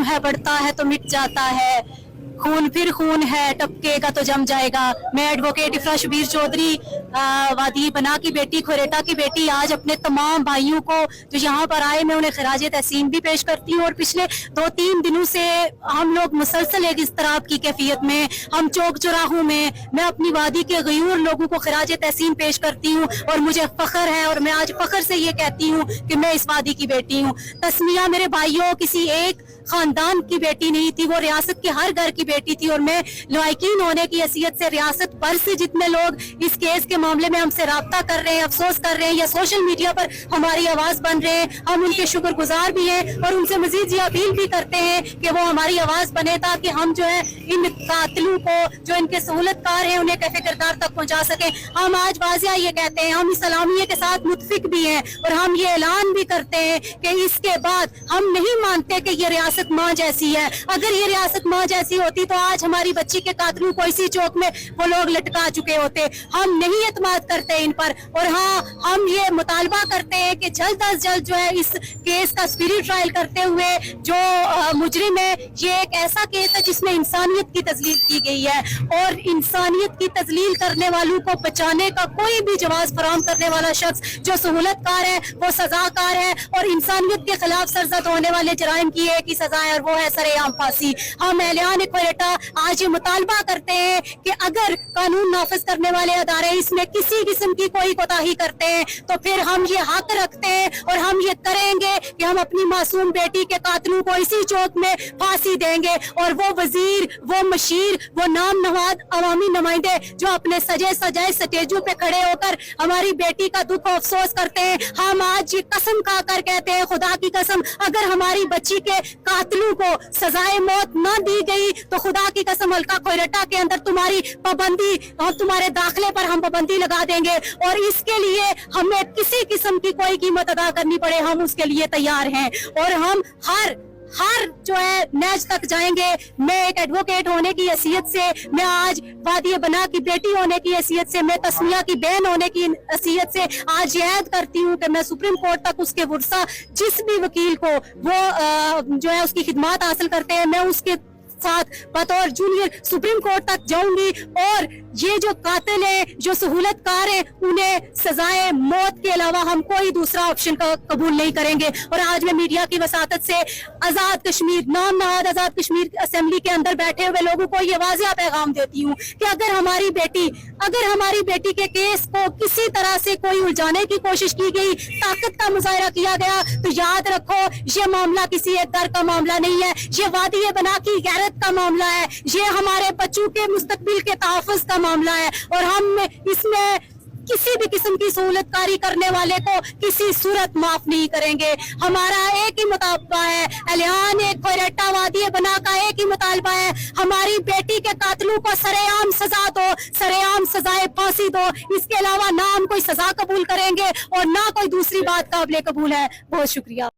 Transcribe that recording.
है बढ़ता है तो मिट जाता है, खून फिर खून है टपकेगा तो जम जाएगा। मैं एडवोकेट इफ्रा शबीर चौधरी वादी बना की बेटी, खोरेटा की बेटी, आज अपने तमाम भाइयों को जो यहाँ पर आए मैं उन्हें खराज तहसीन भी पेश करती हूँ। और पिछले 2-3 दिनों से हम लोग मुसलसल एक इस्तराब की कैफियत में, हम चौक चौराहों में, मैं अपनी वादी के गयूर लोगों को खराज तहसीन पेश करती हूँ और मुझे फख्र है और मैं आज फख्र से ये कहती हूँ कि मैं इस वादी की बेटी हूँ। तस्मिया मेरे भाइयों किसी एक खानदान की बेटी नहीं थी, वो रियासत के हर घर की बेटी थी। और मैं लवाकिन होने की हैसियत से रियासत भर से जितने लोग इस केस के मामले में हमसे राब्ता कर रहे हैं, अफसोस कर रहे हैं या सोशल मीडिया पर हमारी आवाज बन रहे हैं, हम उनके शुक्रगुजार भी हैं और उनसे मजीद ये अपील भी करते हैं कि वो हमारी आवाज बने ताकि हम जो है इन कातिलों को, जो इनके सहूलतकार हैं, उन्हें कैफे किरदार तक पहुंचा सके। हम आज वाजिया ये कहते हैं, हम इस सलामिये के साथ मुतफिक भी हैं और हम ये ऐलान भी करते हैं कि इसके बाद हम नहीं मानते कि ये रियासत माँ जैसी है। अगर ये रियासत माँ जैसी होती तो आज हमारी बच्ची के कातिलों को इसी चौक में वो लोग लटका चुके होते। हम नहीं एतमाद करते इन पर और हाँ, हम ये मुतालबा करते हैं कि जल्द अज जल्द जो है इस केस का स्पिरिट ट्रायल करते हुए जो मुजरिम है, ये एक ऐसा केस है जिसमें इंसानियत की तजलील की गई है और इंसानियत की तजलील करने वालों को बचाने का कोई भी जवाब फराहम करने वाला शख्स जो सहूलतकार है वो सजाकार है और इंसानियत के खिलाफ सरजद होने वाले जराइम की एक ही सजा है और वो है सरेआम फांसी। हम एहलियान खोरेटा आज ये मुतालबा करते हैं कि अगर कानून नाफिज करने वाले अदारे इसमें किसी किस्म की कोई कोताही करते हैं तो फिर हम ये हक रखते हैं और हम ये करेंगे कि हम अपनी मासूम बेटी के कातिलों को इसी चौक में फांसी देंगे। और वो वजीर, वो मशीर, वो नाम नवाद अवामी नुमाइंदे जो अपने सजे सजाए स्टेजों पे खड़े होकर हमारी बेटी का दुख और अफसोस करते हैं, हम आज ये कसम खा कर कहते हैं, खुदा की कसम, अगर हमारी बच्ची के कातिलों को सजाए मौत न दी गई तो खुदा की कसम हल्का खोरेटा के अंदर तुम्हारी पाबंदी और तुम्हारे दाखिले पर हम पाबंदी लगा देंगे और इसके लिए हमें किसी किस्म की कोई कीमत अदा करनी पड़े हम उसके लिए तैयार हैं और हम हर जो है नेज तक जाएंगे। मैं एक एडवोकेट होने की हैसियत से, मैं आज वादी बना की बेटी होने की हैसियत से, मैं तस्मिया की बहन होने की हैसियत से आज याद करती हूँ कि मैं सुप्रीम कोर्ट तक उसके वर्सा जिस भी वकील को वो जो है उसकी खिदमत हासिल करते हैं, मैं उसके साथ बतौर जूनियर सुप्रीम कोर्ट तक जाऊंगी और ये जो कातिल है, जो सहूलतकार है, उन्हें सजाए मौत के अलावा हम कोई दूसरा ऑप्शन कबूल नहीं करेंगे। और आज मैं मीडिया की वसातत से आजाद कश्मीर, नाम नहाद आजाद कश्मीर असेंबली के अंदर बैठे हुए लोगों को ये वाजिया पैगाम देती हूँ कि अगर हमारी बेटी के केस को किसी तरह से कोई उलझाने की कोशिश की गई, ताकत का मुजाहरा किया गया, तो याद रखो ये मामला किसी एक घर का मामला नहीं है, ये वादी बना की गैरत का मामला है, ये हमारे बच्चों के मुस्तकबिल के तहफ़्फ़ुज़ का मामला है और हम इसमें किसी भी किस्म की सहूलतकारी करने वाले को किसी सूरत माफ नहीं करेंगे। हमारा एक ही मुतालबा है, एहलियान खोरेटा वादी बना का एक ही मुतालबा है, हमारी बेटी के कातिलों को सरेआम सजा दो, सरेआम सजाए फांसी दो। इसके अलावा ना हम कोई सजा कबूल करेंगे और ना कोई दूसरी बात काबिल कबूल है। बहुत शुक्रिया।